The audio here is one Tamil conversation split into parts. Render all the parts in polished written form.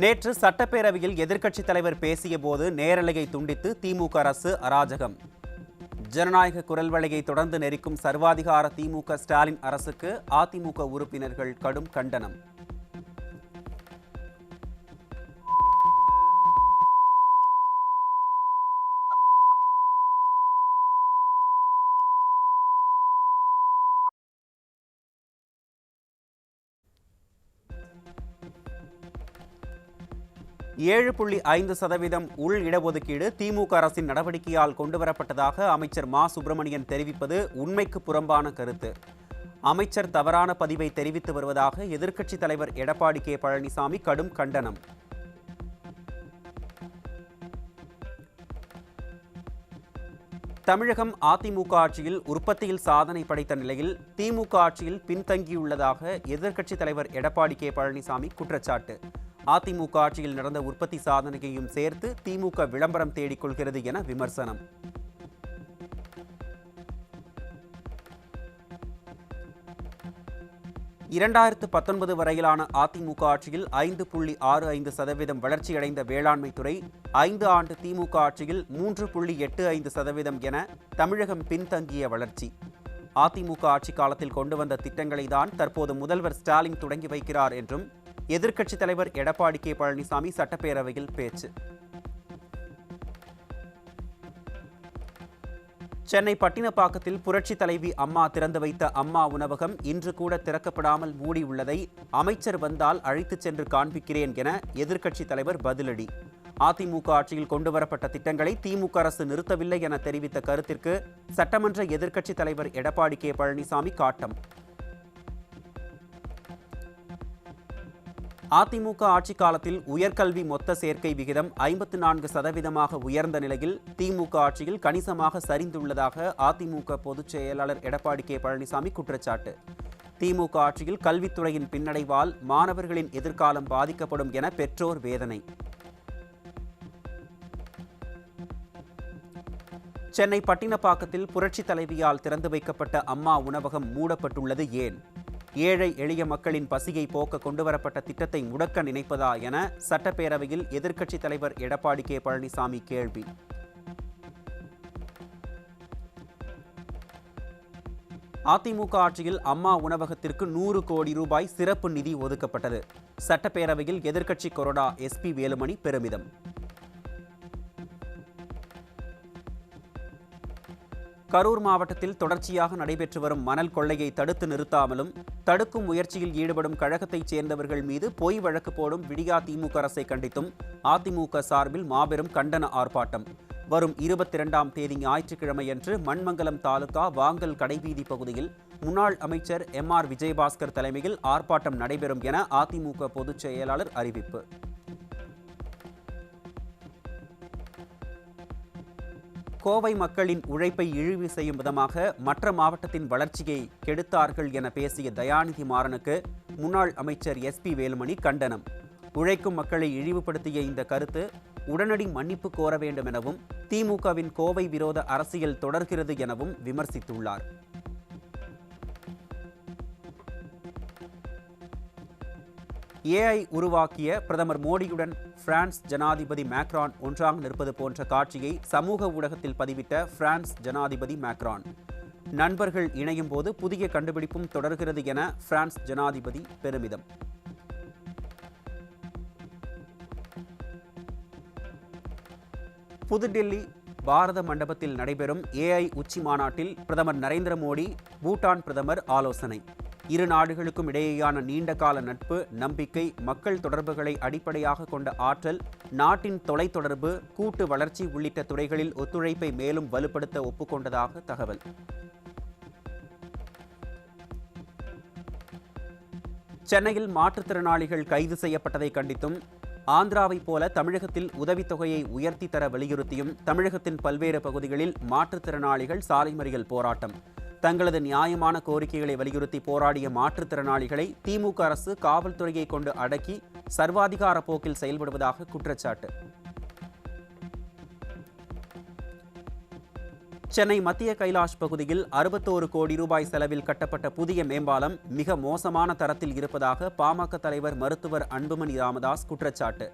நேற்று சட்டப்பேரவையில் எதிர்க்கட்சித் தலைவர் பேசியபோது நேரலையை துண்டித்து திமுக அரசு அராஜகம். ஜனநாயக குரல் வலையை தொடர்ந்து நெரிக்கும் சர்வாதிகார திமுக ஸ்டாலின் அரசுக்கு அதிமுக உறுப்பினர்கள் கடும் கண்டனம். 7.5% உள் இடஒதுக்கீடு திமுக அரசின் நடவடிக்கையால் கொண்டுவரப்பட்டதாக அமைச்சர் மா சுப்பிரமணியன் தெரிவிப்பது உண்மைக்கு புறம்பான கருத்து. அமைச்சர் தவறான பதிவை தெரிவித்து வருவதாக எதிர்க்கட்சித் தலைவர் எடப்பாடி கே பழனிசாமி கடும் கண்டனம். தமிழகம் அதிமுக ஆட்சியில் உற்பத்தியில் சாதனை படைத்த நிலையில் திமுக ஆட்சியில் பின்தங்கியுள்ளதாக எதிர்க்கட்சித் தலைவர் எடப்பாடி கே பழனிசாமி குற்றச்சாட்டு. அதிமுக ஆட்சியில் நடந்த உற்பத்தி சாதனையையும் சேர்த்து திமுக விளம்பரம் தேடிக்கொள்கிறது என விமர்சனம். (2019) வரையிலான அதிமுக ஆட்சியில் 5.65% வளர்ச்சியடைந்த வேளாண்மை துறை 5 ஆண்டு திமுக ஆட்சியில் 3.85% என தமிழகம் பின்தங்கிய வளர்ச்சி. அதிமுக ஆட்சி காலத்தில் கொண்டு வந்த திட்டங்களை தான் தற்போது முதல்வர் ஸ்டாலின் தொடங்கி வைக்கிறார் என்றும் எதிர்க்கட்சித் தலைவர் எடப்பாடி கே பழனிசாமி சட்டப்பேரவையில் பேச்சு. சென்னை பட்டினப்பாக்கத்தில் புரட்சித் தலைவி அம்மா திறந்து வைத்த அம்மா உணவகம் இன்று கூட திறக்கப்படாமல் மூடியுள்ளதை அமைச்சர் வந்தால் அழைத்துச் சென்று காண்பிக்கிறேன் என எதிர்க்கட்சித் தலைவர் பதிலடி. அதிமுக ஆட்சியில் கொண்டுவரப்பட்ட திட்டங்களை திமுக அரசு நிறுத்தவில்லை என தெரிவித்த கருத்திற்கு சட்டமன்ற எதிர்க்கட்சித் தலைவர் எடப்பாடி கே பழனிசாமி காட்டம். அதிமுக ஆட்சி காலத்தில் உயர்கல்வி மொத்த சேர்க்கை விகிதம் 54% உயர்ந்த நிலையில் திமுக ஆட்சியில் கணிசமாக சரிந்துள்ளதாக அதிமுக பொதுச் செயலாளர் எடப்பாடி கே பழனிசாமி குற்றச்சாட்டு. திமுக ஆட்சியில் கல்வித்துறையின் பின்னடைவால் மாணவர்களின் எதிர்காலம் பாதிக்கப்படும் என பெற்றோர் வேதனை. சென்னை பட்டினப்பாக்கத்தில் புரட்சித் தலைவியால் திறந்து வைக்கப்பட்ட அம்மா உணவகம் மூடப்பட்டுள்ளது ஏன்? ஏழை எளிய மக்களின் பசியை போக்க கொண்டுவரப்பட்ட திட்டத்தை முடக்க நினைப்பதா என சட்டப்பேரவையில் எதிர்க்கட்சித் தலைவர் எடப்பாடி கே பழனிசாமி கேள்வி. அதிமுக ஆட்சியில் அம்மா உணவகத்திற்கு 100 கோடி ரூபாய் சிறப்பு நிதி ஒதுக்கப்பட்டது. சட்டப்பேரவையில் எதிர்க்கட்சி கொறடா SP வேலுமணி பெருமிதம். கரூர் மாவட்டத்தில் தொடர்ச்சியாக நடைபெற்று வரும் மணல் கொள்ளையை தடுத்து நிறுத்தாமலும் தடுக்கும் முயற்சியில் ஈடுபடும் கழகத்தைச் சேர்ந்தவர்கள் மீது பொய் வழக்கு போடும் விடியா திமுக அரசை கண்டித்தும் அதிமுக சார்பில் மாபெரும் கண்டன ஆர்ப்பாட்டம். வரும் 22ஆம் தேதி ஞாயிற்றுக்கிழமையன்று மண்மங்கலம் தாலுகா வாங்கல் கடைவீதி பகுதியில் முன்னாள் அமைச்சர் MR விஜயபாஸ்கர் தலைமையில் ஆர்ப்பாட்டம் நடைபெறும் என அதிமுக பொதுச் செயலாளர் அறிவிப்பு. கோவை மக்களின் உழைப்பை இழிவு செய்யும் விதமாக மற்ற மாவட்டத்தின் வளர்ச்சியை கெடுத்தார்கள் என பேசிய தயாநிதி மாறனுக்கு முன்னாள் அமைச்சர் SP வேலுமணி கண்டனம். உழைக்கும் மக்களை இழிவுபடுத்திய இந்த கருத்து உடனடி மன்னிப்பு கோர வேண்டும் எனவும் திமுகவின் கோவை விரோத அரசியல் தொடர்கிறது எனவும் விமர்சித்துள்ளார். AI உருவாக்கிய பிரதமர் மோடியுடன் பிரான்ஸ் ஜனாதிபதி மேக்ரான் ஒன்றாக நிற்பது போன்ற காட்சியை சமூக ஊடகத்தில் பதிவிட்ட பிரான்ஸ் ஜனாதிபதி மேக்ரான். நண்பர்கள் இணையும் போது புதிய கண்டுபிடிப்பும் தொடர்கிறது என பிரான்ஸ் ஜனாதிபதி பெருமிதம். புதுடில்லி பாரத மண்டபத்தில் நடைபெறும் AI உச்சி மாநாட்டில் பிரதமர் நரேந்திர மோடி பூட்டான் பிரதமர் ஆலோசனை. இரு நாடுகளுக்கும் இடையேயான நீண்டகால நட்பு, நம்பிக்கை, மக்கள் தொடர்புகளை அடிப்படையாக கொண்ட ஆற்றல், நாட்டின் தொலைத்தொடர்பு, கூட்டு வளர்ச்சி உள்ளிட்ட துறைகளில் ஒத்துழைப்பை மேலும் வலுப்படுத்த ஒப்புக்கொண்டதாக தகவல். சென்னையில் மாற்றுத்திறனாளிகள் கைது செய்யப்பட்டதை கண்டித்தும் ஆந்திராவைப் போல தமிழகத்தில் உதவித்தொகையை உயர்த்தி தர வலியுறுத்தியும் தமிழகத்தின் பல்வேறு பகுதிகளில் மாற்றுத்திறனாளிகள் சாலை மறியல் போராட்டம். தங்களது நியாயமான கோரிக்கைகளை வலியுறுத்தி போராடிய மாற்றுத்திறனாளிகளை திமுக அரசு காவல்துறையை கொண்டு அடக்கி சர்வாதிகார போக்கில் செயல்படுவதாக குற்றச்சாட்டு. சென்னை மத்திய கைலாஷ் பகுதியில் 61 கோடி ரூபாய் செலவில் கட்டப்பட்ட புதிய மேம்பாலம் மிக மோசமான தரத்தில் இருப்பதாக பாமக தலைவர் மருத்துவர் அன்புமணி ராமதாஸ் குற்றச்சாட்டு.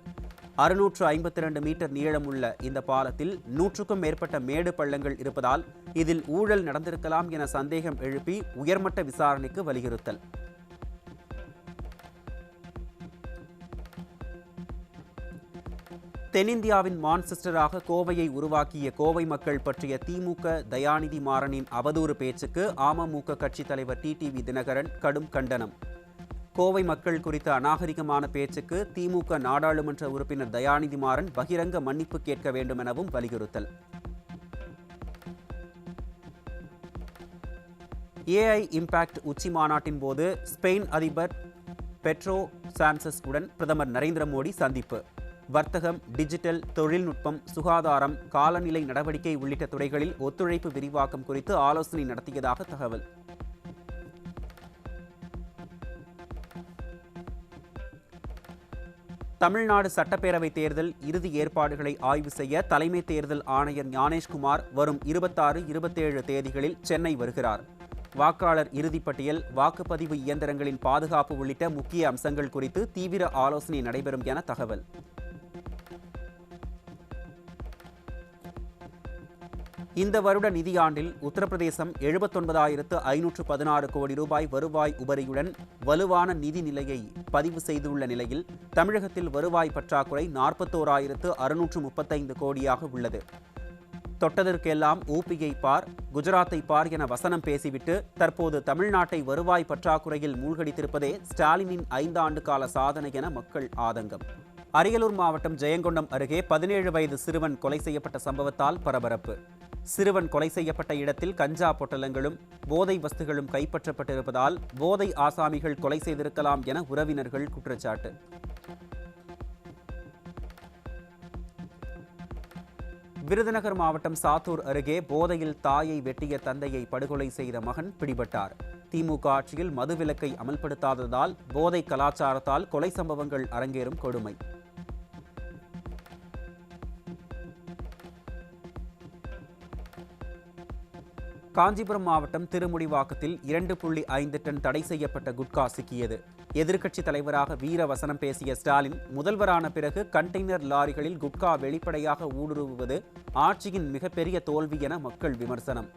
652 மீட்டர் நீளமுள்ள இந்த பாலத்தில் 100க்கும் மேற்பட்ட மேடு பள்ளங்கள் இருப்பதால் இதில் ஊழல் நடந்திருக்கலாம் என சந்தேகம் எழுப்பி உயர்மட்ட விசாரணைக்கு வலியுறுத்தல். தென்னிந்தியாவின் மான்செஸ்டராக கோவையை உருவாக்கிய கோவை மக்கள் பற்றிய திமுக தயாநிதி மாறனின் அவதூறு பேச்சுக்கு அமமுக கட்சித் தலைவர் டிடிவி தினகரன் கடும் கண்டனம். கோவை மக்கள் குறித்த அநாகரிகமான பேச்சுக்கு திமுக நாடாளுமன்ற உறுப்பினர் தயாநிதி மாறன் பகிரங்க மன்னிப்பு கேட்க வேண்டும் எனவும் வலியுறுத்தல். ஏஐ இம்பாக்ட் உச்சி மாநாட்டின் போது ஸ்பெயின் அதிபர் பெட்ரோ சான்சஸ் உடன் பிரதமர் நரேந்திர மோடி சந்திப்பு. வர்த்தகம், டிஜிட்டல், தொழில்நுட்பம், சுகாதாரம், காலநிலை நடவடிக்கை உள்ளிட்ட துறைகளில் ஒத்துழைப்பு விரிவாக்கம் குறித்து ஆலோசனை நடத்தியதாக தகவல். தமிழ்நாடு சட்டப்பேரவை தேர்தல் இறுதி ஏற்பாடுகளை ஆய்வு செய்ய தலைமை தேர்தல் ஆணையர் ஞானேஷ்குமார் வரும் 26, 27 தேதிகளில் சென்னை வருகிறார். வாக்காளர் இறுதிப்பட்டியல், வாக்குப்பதிவு இயந்திரங்களின் பாதுகாப்பு உள்ளிட்ட முக்கிய அம்சங்கள் குறித்து தீவிர ஆலோசனை நடைபெறும் என தகவல். இந்த வருட நிதியாண்டில் உத்தரப்பிரதேசம் 79,516 கோடி ரூபாய் வருவாய் உபரியுடன் வலுவான நிதி நிலையை பதிவு செய்துள்ள நிலையில் தமிழகத்தில் வருவாய் பற்றாக்குறை 41,635 கோடியாக உள்ளது. தொட்டதற்கெல்லாம் ஊபியை பார், குஜராத்தை பார் என வசனம் பேசிவிட்டு தற்போது தமிழ்நாட்டை வருவாய் பற்றாக்குறையில் மூழ்கடித்திருப்பதே ஸ்டாலினின் 5 ஆண்டு கால சாதனை என மக்கள் ஆதங்கம். அரியலூர் மாவட்டம் ஜெயங்கொண்டம் அருகே 17 வயது சிறுவன் கொலை செய்யப்பட்ட சம்பவத்தால் பரபரப்பு. சிறுவன் கொலை செய்யப்பட்ட இடத்தில் கஞ்சா பொட்டலங்களும் போதை வஸ்துகளும் கைப்பற்றப்பட்டிருப்பதால் போதை ஆசாமிகள் கொலை செய்திருக்கலாம் என உறவினர்கள் குற்றச்சாட்டு. விருதுநகர் மாவட்டம் சாத்தூர் அருகே போதையில் தாயை வெட்டிய தந்தையை படுகொலை செய்த மகன் பிடிபட்டார். திமுக ஆட்சியில் மதுவிலக்கை அமல்படுத்தாததால் போதை கலாச்சாரத்தால் கொலை சம்பவங்கள் அரங்கேறும் கொடுமை. காஞ்சிபுரம் மாவட்டம் திருமுடிவாக்கத்தில் 2.5 டன் தடை செய்யப்பட்ட குட்கா சிக்கியது. எதிர்க்கட்சித் தலைவராக வீர வசனம் பேசிய ஸ்டாலின் முதல்வரான பிறகு கண்டெய்னர் லாரிகளில் குட்கா வெளிப்படையாக ஊடுருவுவது ஆட்சியின் மிகப்பெரிய தோல்வி என மக்கள் விமர்சனம்.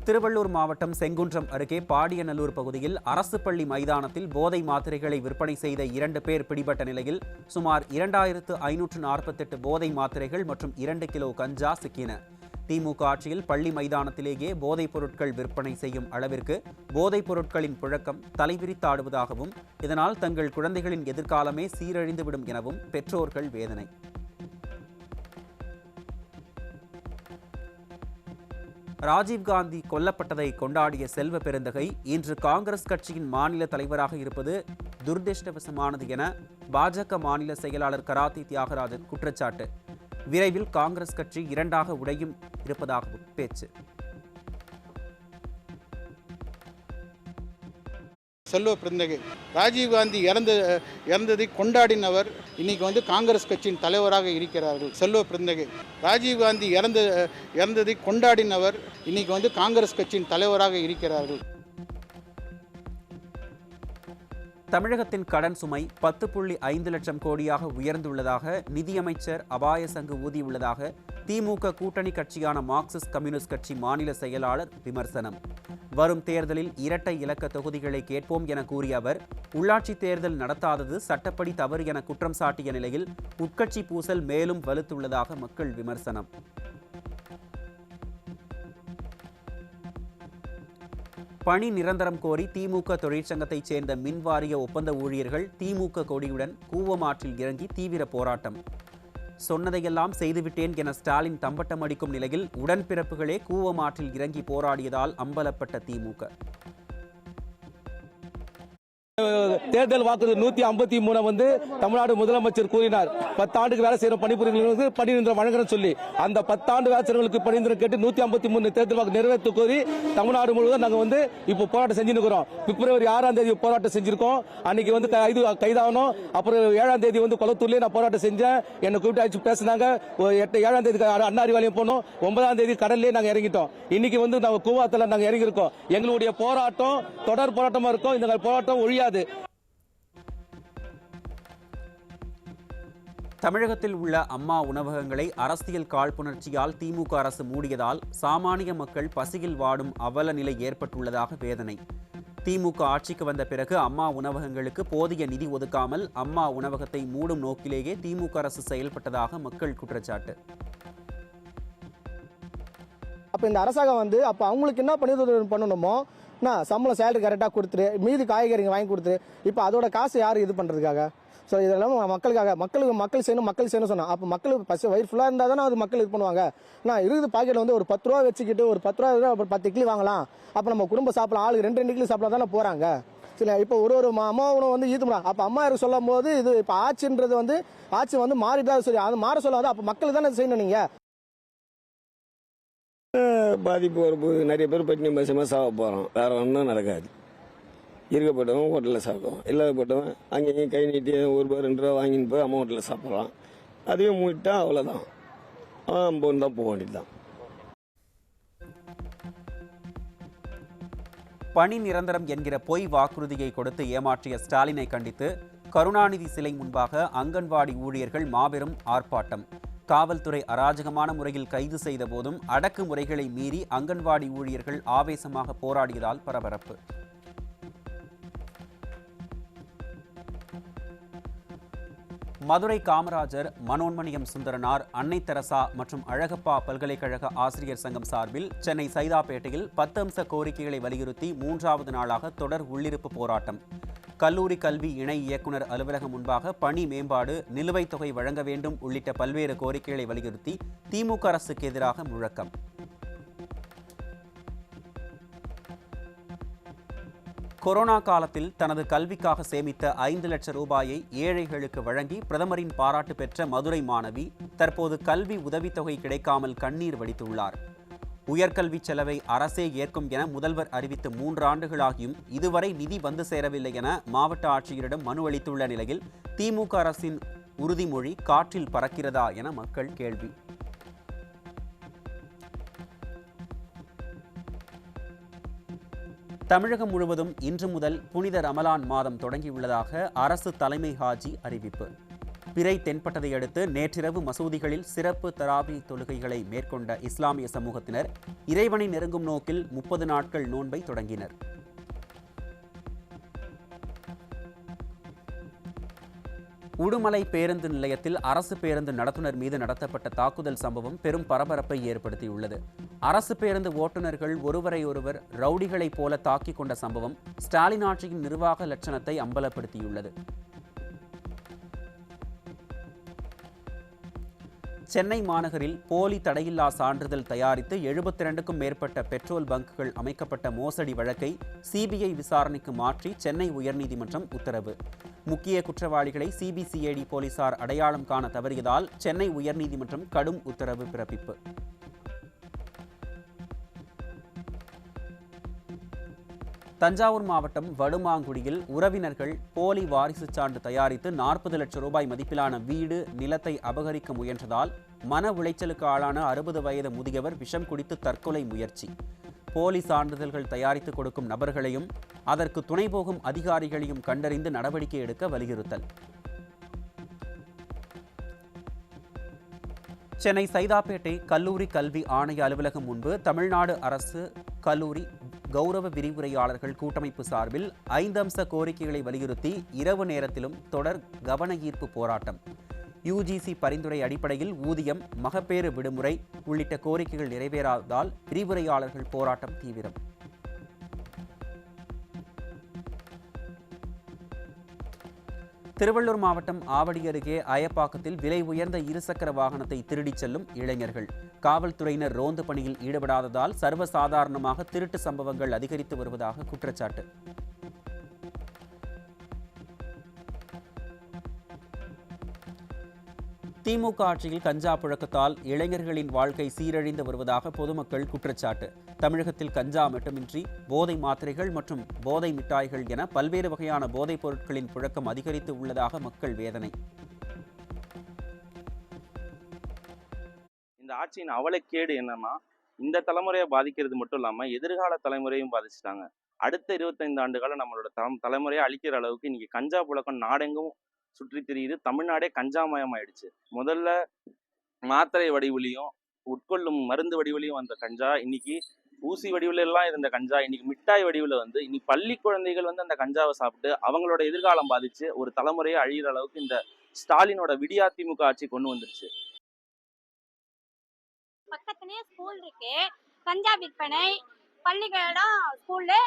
திருவள்ளூர் மாவட்டம் செங்குன்றம் அருகே பாடியநல்லூர் பகுதியில் அரசு பள்ளி மைதானத்தில் போதை மாத்திரைகளை விற்பனை செய்த 2 பேர் பிடிபட்ட நிலையில் சுமார் 2,548 போதை மாத்திரைகள் மற்றும் 2 கிலோ கஞ்சா சிக்கின. திமுக ஆட்சியில் பள்ளி மைதானத்திலேயே போதைப் பொருட்கள் விற்பனை செய்யும் அளவிற்கு போதைப் பொருட்களின் புழக்கம் தலைவிரித்தாடுவதாகவும் இதனால் தங்கள் குழந்தைகளின் எதிர்காலமே சீரழிந்துவிடும் எனவும் பெற்றோர்கள் வேதனை. ராஜீவ்காந்தி கொல்லப்பட்டதை கொண்டாடிய செல்வ பெருந்தகை இன்று காங்கிரஸ் கட்சியின் மாநில தலைவராக இருப்பது துரதிர்ஷ்டவசமானது என பாஜக மாநில செயலாளர் கராத்தி தியாகராஜன் குற்றச்சாட்டு. விரைவில் காங்கிரஸ் கட்சி 2ஆக உடையும் இருப்பதாகவும் பேச்சு. செல்வ பெருந்தகை ராஜீவ்காந்தி இறந்ததை கொண்டாடினவர் இன்னைக்கு காங்கிரஸ் கட்சியின் தலைவராக இருக்கிறார்கள். செல்வ பெருந்தகை ராஜீவ்காந்தி இறந்ததை கொண்டாடினவர் இன்னைக்கு காங்கிரஸ் கட்சியின் தலைவராக இருக்கிறார்கள். தமிழகத்தின் கடன் சுமை 10.5 லட்சம் கோடியாக உயர்ந்துள்ளதாக நிதியமைச்சர் அபாய சங்கு ஊதியுள்ளதாக திமுக கூட்டணி கட்சியான மார்க்சிஸ்ட் கம்யூனிஸ்ட் கட்சி மாநில செயலாளர் விமர்சனம். வரும் தேர்தலில் இரட்டை இலக்க தொகுதிகளை கேட்போம் என கூறிய அவர் உள்ளாட்சி தேர்தல் நடத்தாதது சட்டப்படி தவறு என குற்றம் சாட்டிய நிலையில் உட்கட்சி பூசல் மேலும் வலுத்துள்ளதாக மக்கள் விமர்சனம். பணி நிரந்தரம் கோரி திமுக தொழிற்சங்கத்தைச் சேர்ந்த மின்வாரிய ஒப்பந்த ஊழியர்கள் திமுக கொடியுடன் கூவம் ஆற்றில் இறங்கி தீவிர போராட்டம். சொன்னதையெல்லாம் செய்துவிட்டேன் என ஸ்டாலின் தம்பட்டம் அடிக்கும் நிலையில் உடன்பிறப்புகளே கூவம் ஆற்றில் இறங்கி போராடியதால் அம்பலப்பட்ட திமுக. தேர்தல் வாக்குறுதி 153 வந்து தமிழ்நாடு முதலமைச்சர் கூறினார். 10 ஆண்டுக்கு வேலை செய்யற பணிபுரிகளுக்கு பணிநிரந்தரம் வழங்கணும் சொல்லி அந்த 10 ஆண்டு வேலை செய்யறவங்களுக்கு பணிநிரந்தரம் கேட்டு 153 தேர்தல் வாக்கு நிறைவேற்ற கோரி தமிழ்நாடு முழுவதும் நாங்க வந்து இப்போ போராட்டம் செஞ்சுருக்கிறோம். பிப்ரவரி 6ஆம் தேதி போராட்டம் செஞ்சிருக்கோம். அன்னைக்கு வந்து கைதாகணும். அப்புறம் 7ஆம் தேதி வந்து கொளத்தூர்லயே நான் போராட்டம் செஞ்சேன். என்னை கூப்பிட்டு அழைச்சு பேசினாங்க. 7ஆம் தேதி அண்ணா அறிவாலயம் போனோம். 9ஆம் தேதி கடல்லே நாங்க இறங்கிட்டோம். இன்னைக்கு வந்து நாங்க கூவாத்துல நாங்க இறங்கி இருக்கோம். எங்களுடைய போராட்டம் தொடர் போராட்டமா இருக்கும். இந்த போராட்டம் ஒழியாது. தமிழகத்தில் உள்ள அம்மா உணவகங்களை அரசியல் காழ்ப்புணர்ச்சியால் திமுக அரசு மூடியதால் சாமானிய மக்கள் பசியில் வாடும் அவல நிலை ஏற்பட்டுள்ளதாக வேதனை. திமுக ஆட்சிக்கு வந்த பிறகு அம்மா உணவகங்களுக்கு போதிய நிதி ஒதுக்காமல் அம்மா உணவகத்தை மூடும் நோக்கிலேயே திமுக அரசு செயல்பட்டதாக மக்கள் குற்றச்சாட்டு. அப்போ இந்த அரசாங்கம் வந்து அப்போ அவங்களுக்கு என்ன பண்ணணுமோ சம்பளம் சேலரி கரெக்டாக கொடுத்துரு, மீதி காய்கறிங்க வாங்கி கொடுத்துரு. இப்போ அதோட காசு யார் இது பண்ணுறதுக்காக? ஸோ இதெல்லாம் மக்களுக்காக மக்கள் செய்யணும் சொன்னா அப்போ மக்களுக்கு பசி வயிறு ஃபுல்லாக இருந்தால் தானே அது மக்கள் இது பண்ணுவாங்க. நான் இருக்குது பாக்கெட்டில் வந்து ஒரு 10 ரூபா வச்சுக்கிட்டு ஒரு 10 ரூபா ஒரு 10 இட்லி வாங்கலாம். அப்போ நம்ம குடும்பம் சாப்பிடலாம். ஆளுக்கு 2 இட்லி சாப்பிட தானே போகிறாங்க. சரி, இப்போ ஒரு அம்மா உணவு வந்து ஈத்துமா அப்போ அம்மா யாருக்கு சொல்லும் போது இது இப்போ ஆட்சின்றது வந்து ஆட்சி வந்து மாறிட்டா சரி அது மாற சொல்லாது. அப்போ மக்கள் தானே செய்யணும். நீங்கள் பாதிப்பு வரும்போது நிறைய பேர் பட்டினி பசமாக சாப்பிட போகிறோம். வேற ஒன்றும் நடக்காது. இருக்கப்பட்டவன் ஹோட்டலில் சாப்பிடுவோம். இல்லாதப்பட்டவன் அங்கேயும் கை நீட்டி 1 ரூபா 2 ரூபா வாங்கின்னு போய் அம்மா ஹோட்டலில் சாப்பிட்றான். அதுவே மூட்டா அவ்வளோதான். போன்னு தான் போக வேண்டியதுதான். பணி நிரந்தரம் என்கிற பொய் வாக்குறுதியை கொடுத்து ஏமாற்றிய ஸ்டாலினை கண்டித்து கருணாநிதி சிலை முன்பாக அங்கன்வாடி ஊழியர்கள் மாபெரும் ஆர்ப்பாட்டம். காவல்துறை அராஜகமான முறையில் கைது செய்த போதும் அடக்குமுறைகளை மீறி அங்கன்வாடி ஊழியர்கள் ஆவேசமாக போராடியதால் பரபரப்பு. மதுரை காமராஜர், மனோன்மணியம் சுந்தரனார், அன்னை தெரசா மற்றும் அழகப்பா பல்கலைக்கழக ஆசிரியர் சங்கம் சார்பில் சென்னை சைதாப்பேட்டையில் 10 அம்ச கோரிக்கைகளை வலியுறுத்தி 3வது நாளாக தொடர் உள்ளிருப்பு போராட்டம். கல்லூரி கல்வி இணை இயக்குநர் அலுவலகம் முன்பாக பணி மேம்பாடு, நிலுவைத் தொகை வழங்க வேண்டும் உள்ளிட்ட பல்வேறு கோரிக்கைகளை வலியுறுத்தி திமுக அரசுக்கு எதிராக முழக்கம். கொரோனா காலத்தில் தனது கல்விக்காக சேமித்த 5 லட்சம் ரூபாயை ஏழைகளுக்கு வழங்கி பிரதமரின் பாராட்டு பெற்ற மதுரை மாணவி தற்போது கல்வி உதவித்தொகை கிடைக்காமல் கண்ணீர் வடித்துள்ளார். உயர்கல்வி செலவை அரசே ஏற்கும் என முதல்வர் அறிவித்து 3 ஆண்டுகளாகியும் இதுவரை நிதி வந்து சேரவில்லை என மாவட்ட ஆட்சியரிடம் மனு அளித்துள்ள நிலையில் திமுக அரசின் உறுதிமொழி காற்றில் பறக்கிறதா என மக்கள் கேள்வி. தமிழகம் முழுவதும் இன்று முதல் புனித ரமலான் மாதம் தொடங்கியுள்ளதாக அரசு தலைமை ஹாஜி அறிவிப்பு. பிறை தென்பட்டதை அடுத்து நேற்றிரவு மசூதிகளில் சிறப்பு தராவி தொழுகைகளை மேற்கொண்ட இஸ்லாமிய சமூகத்தினர் இறைவனை நெருங்கும் நோக்கில் 30 நாட்கள் நோன்பை தொடங்கினர். உடுமலை பேருந்து நிலையத்தில் அரசு பேருந்து நடத்துனர் மீது நடத்தப்பட்ட தாக்குதல் சம்பவம் பெரும் பரபரப்பை ஏற்படுத்தியுள்ளது. அரசு பேருந்து ஓட்டுநர்கள் ஒருவரையொருவர் ரவுடிகளைப் போல தாக்கிக் கொண்ட சம்பவம் ஸ்டாலின் ஆட்சியின் நிர்வாக லட்சணத்தை அம்பலப்படுத்தியுள்ளது. சென்னை மாநகரில் போலி தடையில்லா சான்றிதழ் தயாரித்து 72க்கும் மேற்பட்ட பெட்ரோல் பங்குகள் அமைக்கப்பட்ட மோசடி வழக்கை சிபிஐ விசாரணைக்கு மாற்றி சென்னை உயர்நீதிமன்றம் உத்தரவு. முக்கிய குற்றவாளிகளை சிபிசிஐடி போலீசார் அடையாளம் காண தவறியதால் சென்னை உயர்நீதிமன்றம் கடும் உத்தரவு பிறப்பிப்பு. தஞ்சாவூர் மாவட்டம் வடுமாங்குடியில் உறவினர்கள் போலி வாரிசு சான்று தயாரித்து 40 லட்சம் ரூபாய் மதிப்பிலான வீடு, நிலத்தை அபகரிக்க முயன்றதால் மன உளைச்சலுக்கு ஆளான 60 வயது முதியவர் விஷம் குடித்து தற்கொலை முயற்சி. போலி சான்றிதழ்கள் தயாரித்து கொடுக்கும் நபர்களையும் அதற்கு துணை போகும் அதிகாரிகளையும் கண்டறிந்து நடவடிக்கை எடுக்க வலியுறுத்தல். சென்னை சைதாப்பேட்டை கல்லூரி கல்வி ஆணைய அலுவலகம் முன்பு தமிழ்நாடு அரசு கல்லூரி கௌரவ விரிவுரையாளர்கள் கூட்டமைப்பு சார்பில் 5 அம்ச கோரிக்கைகளை வலியுறுத்தி இரவு நேரத்திலும் தொடர் கவன ஈர்ப்பு போராட்டம். யுஜிசி பரிந்துரை அடிப்படையில் ஊதியம், மகப்பேறு விடுமுறை உள்ளிட்ட கோரிக்கைகள் நிறைவேறாததால் விரிவுரையாளர்கள் போராட்டம் தீவிரம். திருவள்ளூர் மாவட்டம் ஆவடி அருகே அயப்பாக்கத்தில் விலை உயர்ந்த இருசக்கர வாகனத்தை திருடிச் செல்லும் இளைஞர்கள். காவல்துறையினர் ரோந்து பணியில் ஈடுபடாததால் சர்வசாதாரணமாக திருட்டு சம்பவங்கள் அதிகரித்து வருவதாக குற்றச்சாட்டு. திமுக ஆட்சியில் கஞ்சா புழக்கத்தால் இளைஞர்களின் வாழ்க்கை சீரழிந்து வருவதாக பொதுமக்கள் குற்றச்சாட்டு. தமிழகத்தில் கஞ்சா மட்டுமின்றி போதை மாத்திரைகள் மற்றும் போதை மிட்டாய்கள் என பல்வேறு வகையான போதைப் பொருட்களின் புழக்கம் அதிகரித்து உள்ளதாக மக்கள் வேதனை. இந்த ஆட்சியின் அவலக்கேடு என்னன்னா, இந்த தலைமுறையை பாதிக்கிறது மட்டும் இல்லாம எதிர்கால தலைமுறையும் பாதிச்சுட்டாங்க. அடுத்த 25 ஆண்டுகால நம்மளோட தலைமுறையை அழிக்கிற அளவுக்கு இன்னைக்கு கஞ்சா புழக்கம் நாடெங்கும் சுற்றி திரியுது. தமிழ்நாடே கஞ்சாமயம் ஆயிடுச்சு. முதல்ல மாத்திரை வடிவிலையும் உட்கொள்ளும் மருந்து வடிவிலையும் வந்த கஞ்சா இன்னைக்கு ஊசி வடிவில் எல்லாம் இருந்த கஞ்சா இன்னைக்கு மிட்டாய் வடிவில் வந்து இன்னைக்கு பள்ளி குழந்தைகள் வந்து அந்த கஞ்சாவை சாப்பிட்டு அவங்களோட எதிர்காலம் பாதிச்சு ஒரு தலைமுறையை அழிகிற அளவுக்கு இந்த ஸ்டாலினோட விடியா திமுக ஆட்சி கொண்டு வந்துருச்சு. பக்கத்துலயே ஸ்கூல் இருக்கு, கஞ்சா விற்பனை, பள்ளிக்கூடம், ஸ்கூலு,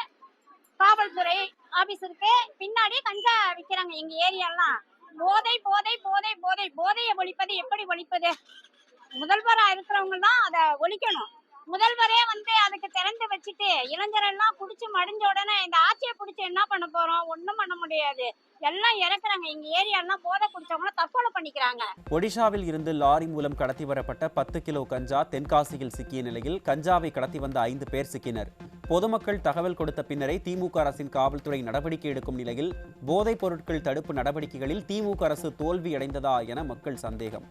காவல்துறை ஆபீஸ் இருக்கு, பின்னாடி கஞ்சா விற்கிறாங்க. எங்க ஏரியாலாம் போதை போதை போதை போதை போதையை ஒழிப்பது எப்படி ஒழிப்பது? முதல்வரா இருக்கிறவங்க தான் அதை ஒழிக்கணும். முதல்வரே வந்து அதுக்கு திறந்து வச்சுட்டு இளைஞரெல்லாம் குடிச்சு மடிஞ்ச உடனே இந்த ஆட்சியை பிடிச்சி என்ன பண்ண போறோம்? ஒன்றும் பண்ண முடியாது. எல்லாம் இறக்குறாங்க. எங்க ஏரியாலாம் போதை குடிச்சவங்களும் தற்கொலை பண்ணிக்கிறாங்க. ஒடிஷாவில் இருந்து லாரி மூலம் கடத்தி வரப்பட்ட 10 கிலோ கஞ்சா தென்காசியில் சிக்கிய நிலையில் கஞ்சாவை கடத்தி வந்த 5 பேர் சிக்கினர். பொதுமக்கள் தகவல் கொடுத்த பின்னரே திமுக அரசின் காவல்துறை நடவடிக்கை எடுக்கும் நிலையில் போதைப் பொருட்கள் தடுப்பு நடவடிக்கைகளில் திமுக அரசு தோல்வியடைந்ததா என மக்கள் சந்தேகம்.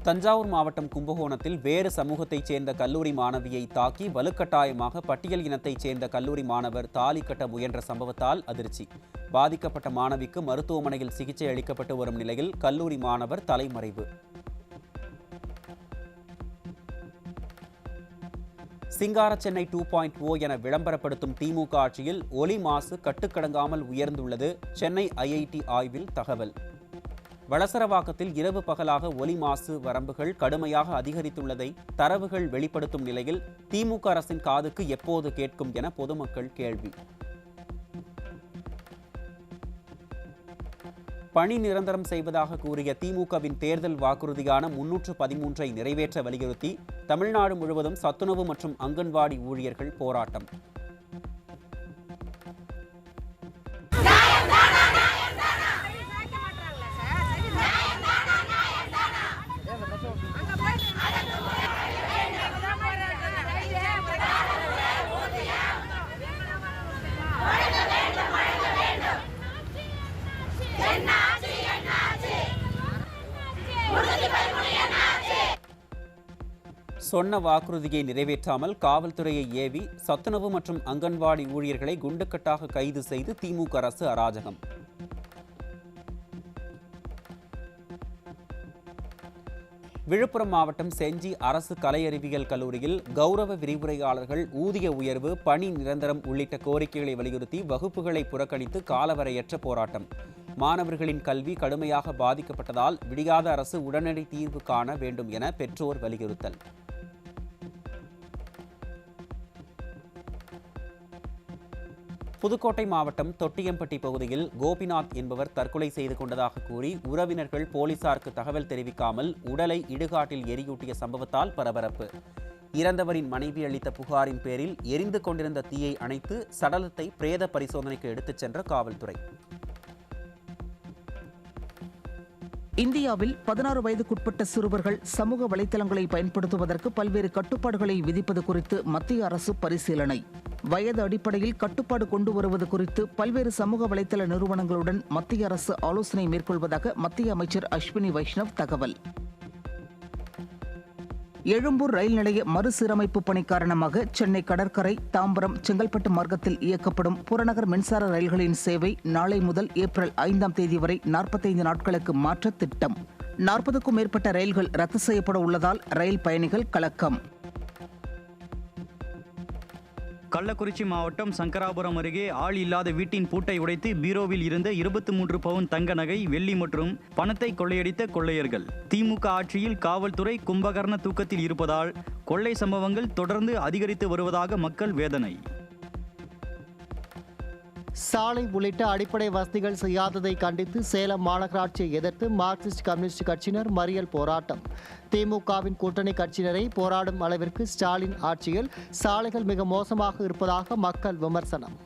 தஞ்சாவூர் மாவட்டம் கும்பகோணத்தில் வேறு சமூகத்தைச் சேர்ந்த கல்லூரி மாணவியை தாக்கி வலுக்கட்டாயமாக பட்டியல் இனத்தைச் சேர்ந்த கல்லூரி மாணவர் தாலி கட்ட முயன்ற சம்பவத்தால் அதிர்ச்சி. பாதிக்கப்பட்ட மாணவிக்கு மருத்துவமனையில் சிகிச்சை அளிக்கப்பட்டு வரும் நிலையில் கல்லூரி மாணவர் தலைமறைவு. சிங்கார சென்னை 2.0 என விளம்பரப்படுத்தும் திமுக ஆட்சியில் ஒலி மாசு கட்டுக்கடங்காமல் உயர்ந்துள்ளது சென்னை ஐஐடி ஆய்வில் தகவல். வளசரவாக்கத்தில் இரவு பகலாக ஒலி மாசு வரம்புகள் கடுமையாக அதிகரித்துள்ளதை தரவுகள் வெளிப்படுத்தும் நிலையில் திமுக அரசின் காதுக்கு எப்போது கேட்கும் என பொதுமக்கள் கேள்வி. பணி நிரந்தரம் செய்வதாக கூறிய திமுகவின் தேர்தல் வாக்குறுதியான 313ஐ நிறைவேற்ற வலியுறுத்தி தமிழ்நாடு முழுவதும் சத்துணவு மற்றும் அங்கன்வாடி ஊழியர்கள் போராட்டம். சொன்ன வாக்குறுதியை நிறைவேற்றாமல் காவல்துறையை ஏவி சத்துணவு மற்றும் அங்கன்வாடி ஊழியர்களை குண்டுக்கட்டாக கைது செய்து திமுக அரசு அராஜகம். விழுப்புரம் மாவட்டம் செஞ்சி அரசு கலை அறிவியல் கல்லூரியில் கௌரவ விரிவுரையாளர்கள் ஊதிய உயர்வு, பணி நிரந்தரம் உள்ளிட்ட கோரிக்கைகளை வலியுறுத்தி வகுப்புகளை புறக்கணித்து காலவரையற்ற போராட்டம். மாணவர்களின் கல்வி கடுமையாக பாதிக்கப்பட்டதால் விடியாத அரசு உடனடி தீர்வு காண வேண்டும் என பெற்றோர் வலியுறுத்தல். புதுக்கோட்டை மாவட்டம் தொட்டியம்பட்டி பகுதியில் கோபிநாத் என்பவர் தற்கொலை செய்து கொண்டதாக கூறி உறவினர்கள் போலீசாருக்கு தகவல் தெரிவிக்காமல் உடலை இடுகாட்டில் எரியூட்டிய சம்பவத்தால் பரபரப்பு. இறந்தவரின் மனைவி அளித்த புகாரின் பேரில் எரிந்து கொண்டிருந்த தீயை அணைத்து சடலத்தை பிரேத பரிசோதனைக்கு எடுத்துச் சென்ற காவல்துறை. இந்தியாவில் 16 வயதுக்குட்பட்ட சிறுவர்கள் சமூக வலைதளங்களை பயன்படுத்துவதற்கு பல்வேறு கட்டுப்பாடுகளை விதிப்பது குறித்து மத்திய அரசு பரிசீலனை. வயது அடிப்படையில் கட்டுப்பாடு கொண்டு வருவது குறித்து பல்வேறு சமூக வலைதள நிறுவனங்களுடன் மத்திய அரசு ஆலோசனை மேற்கொள்வதாக மத்திய அமைச்சர் அஸ்வினி வைஷ்ணவ் தகவல். எழும்பூர் ரயில் நிலைய மறுசீரமைப்பு பணி காரணமாக சென்னை கடற்கரை, தாம்பரம், செங்கல்பட்டு மார்க்கத்தில் இயக்கப்படும் புறநகர் மின்சார ரயில்களின் சேவை நாளை முதல் ஏப்ரல் 5ஆம் தேதி வரை 45 நாட்களுக்கு மாற்ற திட்டம். 40க்கும் மேற்பட்ட ரயில்கள் ரத்து செய்யப்பட உள்ளதால் ரயில் பயணிகள் கலக்கம். கள்ளக்குறிச்சி மாவட்டம் சங்கராபுரம் அருகே ஆள் இல்லாத வீட்டின் பூட்டை உடைத்து பீரோவில் இருந்த 23 பவுன் தங்க நகை, வெள்ளி மற்றும் பணத்தை கொள்ளையடித்த கொள்ளையர்கள். திமுக ஆட்சியில் காவல்துறை கும்பகர்ண தூக்கத்தில் இருப்பதால் கொள்ளை சம்பவங்கள் தொடர்ந்து அதிகரித்து வருவதாக மக்கள் வேதனை. சாலை உள்ளிட்ட அடிப்படை வசதிகள் செய்யாததை கண்டித்து சேலம் மாநகராட்சியை எதிர்த்து மார்க்சிஸ்ட் கம்யூனிஸ்ட் கட்சியினர் மறியல் போராட்டம். திமுகவின் கூட்டணி கட்சியினரை போராடும் அளவிற்கு ஸ்டாலின் ஆட்சியில் சாலைகள் மிக மோசமாக இருப்பதாக மக்கள் விமர்சனம்.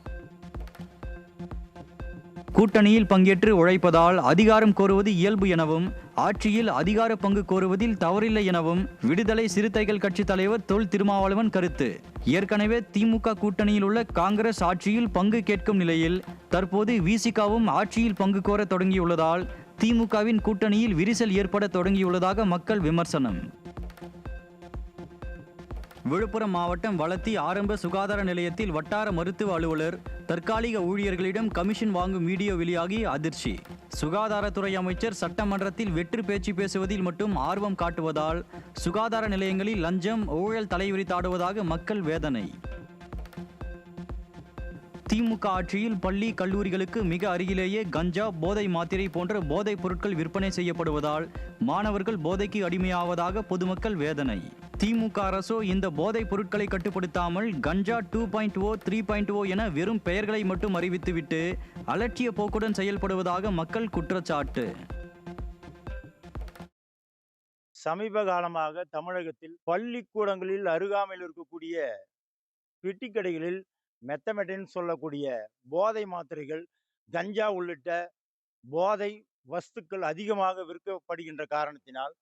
கூட்டணியில் பங்கேற்று உழைப்பதால் அதிகாரம் கோருவது இயல்பு எனவும் ஆட்சியில் அதிகார பங்கு கோருவதில் தவறில்லை எனவும் விடுதலை சிறுத்தைகள் கட்சி தலைவர் தொல் திருமாவளவன் கருத்து. ஏற்கனவே திமுக கூட்டணியில் உள்ள காங்கிரஸ் ஆட்சியில் பங்கு கேட்கும் நிலையில் தற்போது விசிகாவும் ஆட்சியில் பங்கு கோர தொடங்கியுள்ளதால் திமுகவின் கூட்டணியில் விரிசல் ஏற்பட தொடங்கியுள்ளதாக மக்கள் விமர்சனம். விழுப்புரம் மாவட்டம் வளத்தி ஆரம்ப சுகாதார நிலையத்தில் வட்டார மருத்துவ அலுவலர் தற்காலிக ஊழியர்களிடம் கமிஷன் வாங்கும் வீடியோ வெளியாகி அதிர்ச்சி. சுகாதாரத்துறை அமைச்சர் சட்டமன்றத்தில் வெற்று பேச்சு பேசுவதில் மட்டும் ஆர்வம் காட்டுவதால் சுகாதார நிலையங்களில் லஞ்சம் ஊழல் தலைவிரித்தாடுவதாக மக்கள் வேதனை. திமுக ஆட்சியில் பள்ளி கல்லூரிகளுக்கு மிக அருகிலேயே கஞ்சா, போதை மாத்திரை போன்ற போதைப் பொருட்கள் விற்பனை செய்யப்படுவதால் மாணவர்கள் போதைக்கு அடிமையாவதாக பொதுமக்கள் வேதனை. திமுக அரசோ இந்த போதைப் பொருட்களை கட்டுப்படுத்தாமல் கஞ்சா 2.0, 3.0 என வெறும் பெயர்களை மட்டும் அறிவித்துவிட்டு அலட்சிய போக்குடன் செயல்படுவதாக மக்கள் குற்றச்சாட்டு. சமீப காலமாக தமிழகத்தில் பள்ளிக்கூடங்களில் அருகாமையில் இருக்கக்கூடிய பெட்டிக்கடைகளில் மெத்தமெட்டின் சொல்லக்கூடிய போதை மாத்திரைகள், கஞ்சா உள்ளிட்ட போதை வஸ்துக்கள் அதிகமாக விற்கப்படுகின்ற காரணத்தினால்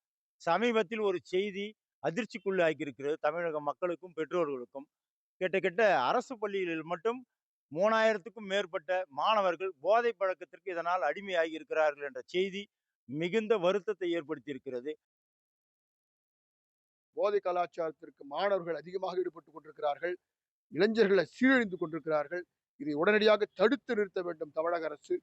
சமீபத்தில் ஒரு செய்தி அதிர்ச்சிக்குள்ளாகியிருக்கிறது தமிழக மக்களுக்கும் பெற்றோர்களுக்கும். கிட்டத்தட்ட அரசு பள்ளிகளில் மட்டும் 3000க்கும் மேற்பட்ட மாணவர்கள் போதை பழக்கத்திற்கு இதனால் அடிமையாகி இருக்கிறார்கள் என்ற செய்தி மிகுந்த வருத்தத்தை ஏற்படுத்தியிருக்கிறது. போதை கலாச்சாரத்திற்கு மாணவர்கள் அதிகமாக ஈடுபட்டுக் கொண்டிருக்கிறார்கள். இளைஞர்களை சீரழிந்து கொண்டிருக்கிறார்கள். இதை உடனடியாக தடுத்து நிறுத்த வேண்டும் தமிழக அரசு.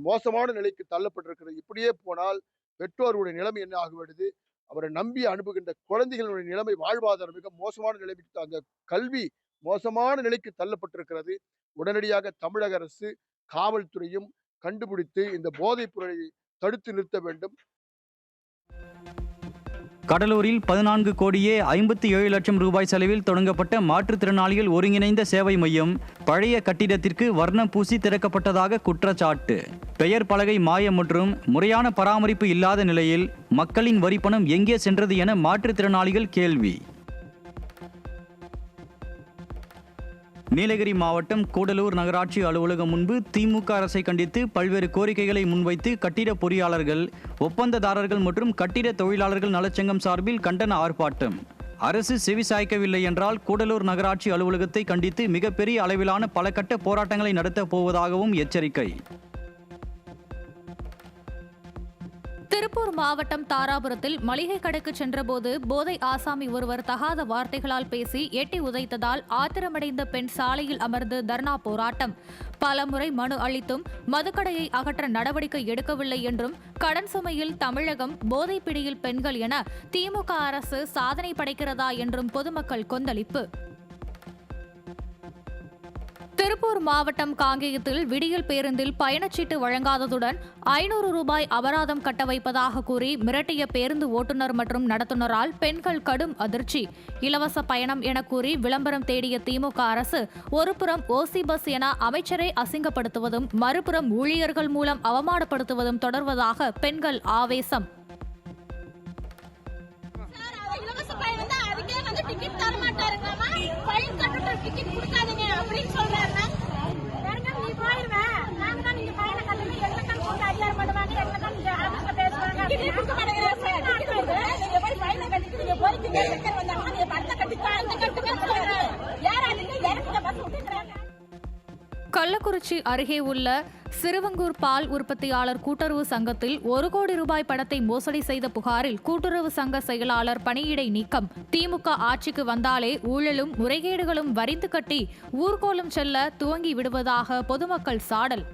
மோசமான நிலைக்கு தள்ளப்பட்டிருக்கிறது. இப்படியே போனால் பெற்றோருடைய நிலைமை என்ன ஆகிவிடுது? அவரை நம்பி அனுப்புகின்ற குழந்தைகளுடைய நிலைமை, வாழ்வாதாரம் மிக மோசமான நிலைமைக்கு, அந்த கல்வி மோசமான நிலைக்கு தள்ளப்பட்டிருக்கிறது. உடனடியாக தமிழக அரசு காவல்துறையும் கண்டுபிடித்து இந்த போதைப் பொருளை தடுத்து நிறுத்த வேண்டும். கடலூரில் 14 கோடியே 57 லட்சம் ரூபாய் செலவில் தொடங்கப்பட்ட மாற்றுத்திறனாளிகள் ஒருங்கிணைந்த சேவை மையம் பழைய கட்டிடத்திற்கு வர்ணம் பூசி திறக்கப்பட்டதாக குற்றச்சாட்டு. பெயர் பலகை மாயம் மற்றும் முறையான பராமரிப்பு இல்லாத நிலையில் மக்களின் வரிப்பணம் எங்கே சென்றது என மாற்றுத்திறனாளிகள் கேள்வி. நீலகிரி மாவட்டம் கூடலூர் நகராட்சி அலுவலகம் முன்பு திமுக அரசை கண்டித்து பல்வேறு கோரிக்கைகளை முன்வைத்து கட்டிட பொறியாளர்கள், ஒப்பந்ததாரர்கள் மற்றும் கட்டிட தொழிலாளர்கள் நலச்சங்கம் சார்பில் கண்டன ஆர்ப்பாட்டம். அரசு செவிசாய்க்கவில்லை என்றால் கூடலூர் நகராட்சி அலுவலகத்தை கண்டித்து மிகப்பெரிய அளவிலான பல கட்ட போராட்டங்களை நடத்தப் போவதாகவும் எச்சரிக்கை. திருப்பூர் மாவட்டம் தாராபுரத்தில் மளிகை கடைக்கு சென்றபோது போதை ஆசாமி ஒருவர் தகாத வார்த்தைகளால் பேசி எட்டி உதைத்ததால் ஆத்திரமடைந்த பெண் சாலையில் அமர்ந்து தர்ணா போராட்டம். பலமுறை மனு அளித்தும் மதுக்கடையை அகற்ற நடவடிக்கை எடுக்கவில்லை என்றும் கடன் சுமையில் தமிழகம், போதை பிடியில் பெண்கள் என திமுக அரசு சாதனை படைக்கிறதா என்றும் பொதுமக்கள் கொந்தளிப்பு. திருப்பூர் மாவட்டம் காங்கேயத்தில் விடியல் பேருந்தில் பயணச்சீட்டு வழங்காததுடன் 500 ரூபாய் அபராதம் கட்ட வைப்பதாக கூறி மிரட்டிய பேருந்து ஓட்டுநர் மற்றும் நடத்துனரால் பெண்கள் கடும் அதிர்ச்சி. இலவச பயணம் என கூறி விளம்பரம் தேடிய திமுக அரசு ஒருபுறம் ஓசி பஸ் என அமைச்சரை அசிங்கப்படுத்துவதும் மறுபுறம் ஊழியர்கள் மூலம் அவமானப்படுத்துவதும் தொடர்வதாக பெண்கள் ஆவேசம். கள்ளக்குறிச்சி அருகே உள்ள சிறுவங்கூர் பால் உற்பத்தியாளர் கூட்டுறவு சங்கத்தில் 1 கோடி ரூபாய் பணத்தை மோசடி செய்த புகாரில் கூட்டுறவு சங்க செயலாளர் பணியிடை நீக்கம். திமுக ஆட்சிக்கு வந்தாலே ஊழலும் முறைகேடுகளும் வரிந்து கட்டி ஊர்கோலம் செல்ல துவங்கி விடுவதாக பொதுமக்கள் சாடல்.